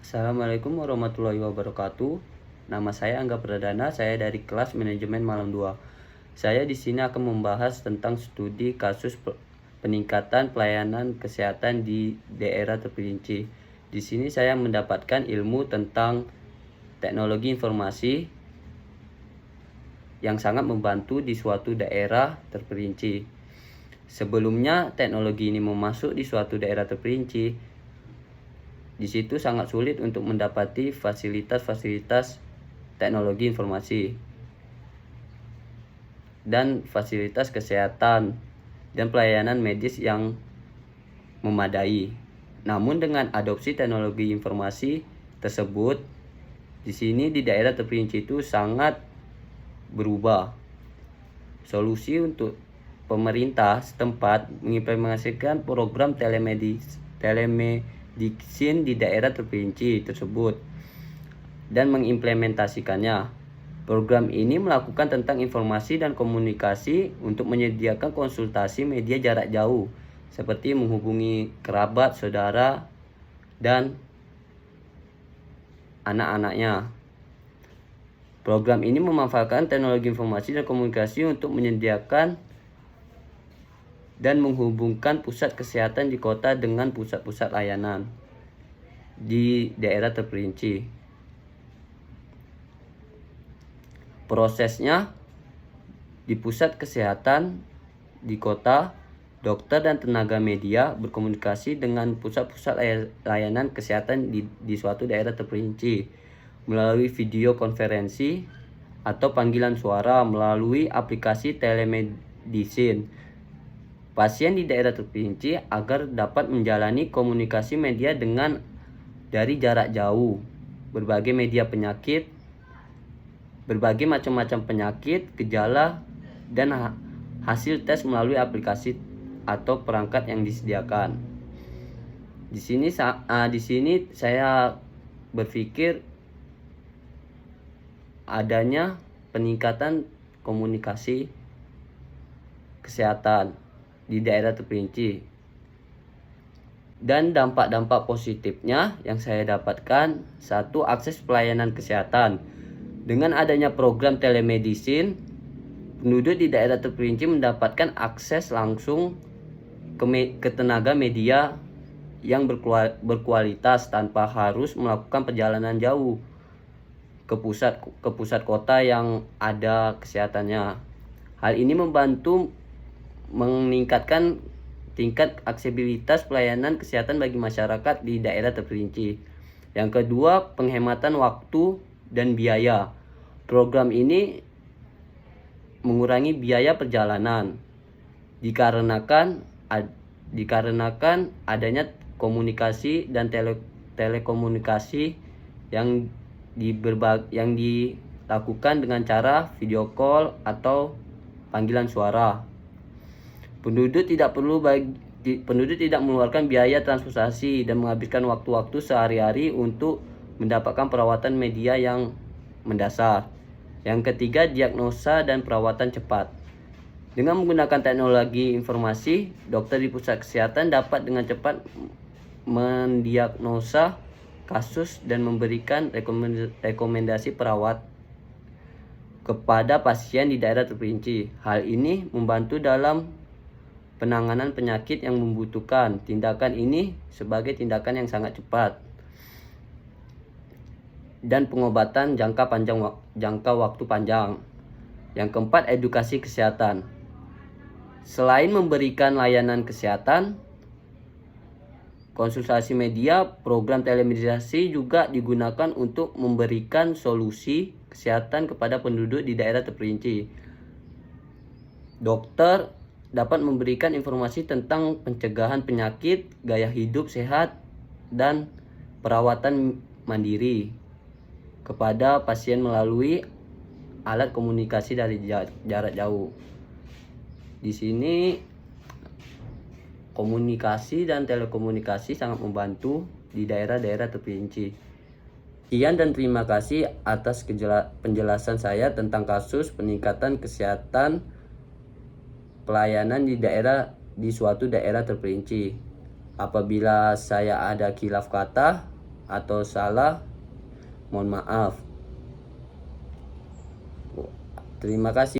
Assalamualaikum warahmatullahi wabarakatuh. Nama saya Angga Pradana, saya dari kelas manajemen malam 2. Saya di sini akan membahas tentang studi kasus peningkatan pelayanan kesehatan di daerah terperinci. Di sini saya mendapatkan ilmu tentang teknologi informasi yang sangat membantu di suatu daerah terperinci. Sebelumnya teknologi ini memasuk di suatu daerah terperinci, di situ sangat sulit untuk mendapati fasilitas-fasilitas teknologi informasi dan fasilitas kesehatan dan pelayanan medis yang memadai. Namun dengan adopsi teknologi informasi tersebut, di sini di daerah terperinci itu sangat berubah. Solusi untuk pemerintah setempat mengimplementasikan program telemedicine di daerah terperinci tersebut dan mengimplementasikannya. Program ini melakukan tentang informasi dan komunikasi untuk menyediakan konsultasi media jarak jauh seperti menghubungi kerabat, saudara, dan anak-anaknya. Program ini memanfaatkan teknologi informasi dan komunikasi untuk menyediakan dan menghubungkan pusat kesehatan di kota dengan pusat-pusat layanan di daerah terperinci. Prosesnya, di pusat kesehatan di kota, dokter dan tenaga media berkomunikasi dengan pusat-pusat layanan kesehatan di suatu daerah terperinci melalui video konferensi atau panggilan suara melalui aplikasi telemedicine. Pasien di daerah terperinci agar dapat menjalani komunikasi media dari jarak jauh, berbagai macam-macam penyakit, gejala, dan hasil tes melalui aplikasi atau perangkat yang disediakan. Di sini saya berpikir adanya peningkatan komunikasi kesehatan di daerah terperinci. Dan dampak-dampak positifnya yang saya dapatkan, satu, akses pelayanan kesehatan. Dengan adanya program telemedicine, penduduk di daerah terperinci mendapatkan akses langsung ke tenaga media yang berkualitas tanpa harus melakukan perjalanan jauh ke pusat kota yang ada kesehatannya. Hal ini membantu meningkatkan tingkat aksesibilitas pelayanan kesehatan bagi masyarakat di daerah terperinci. Yang kedua, penghematan waktu dan biaya. Program ini mengurangi biaya perjalanan dikarenakan adanya komunikasi dan telekomunikasi yang dilakukan dengan cara video call atau panggilan suara. Penduduk tidak mengeluarkan biaya transportasi dan menghabiskan waktu-waktu sehari-hari untuk mendapatkan perawatan media yang mendasar. Yang ketiga, diagnosa dan perawatan cepat. Dengan menggunakan teknologi informasi, dokter di pusat kesehatan dapat dengan cepat mendiagnosa kasus dan memberikan rekomendasi perawat kepada pasien di daerah terperinci. Hal ini membantu dalam penanganan penyakit yang membutuhkan tindakan ini sebagai tindakan yang sangat cepat dan pengobatan jangka waktu panjang. Yang keempat, edukasi kesehatan. Selain memberikan layanan kesehatan, konsultasi media, program telemedicine juga digunakan untuk memberikan solusi kesehatan kepada penduduk di daerah terperinci. Dokter dapat memberikan informasi tentang pencegahan penyakit, gaya hidup sehat, dan perawatan mandiri kepada pasien melalui alat komunikasi dari jarak jauh. Di sini komunikasi dan telekomunikasi sangat membantu di daerah-daerah terperinci. Sekian dan terima kasih atas penjelasan saya tentang kasus peningkatan kesehatan pelayanan di suatu daerah terperinci. Apabila saya ada khilaf kata, atau salah, mohon maaf. Terima kasih.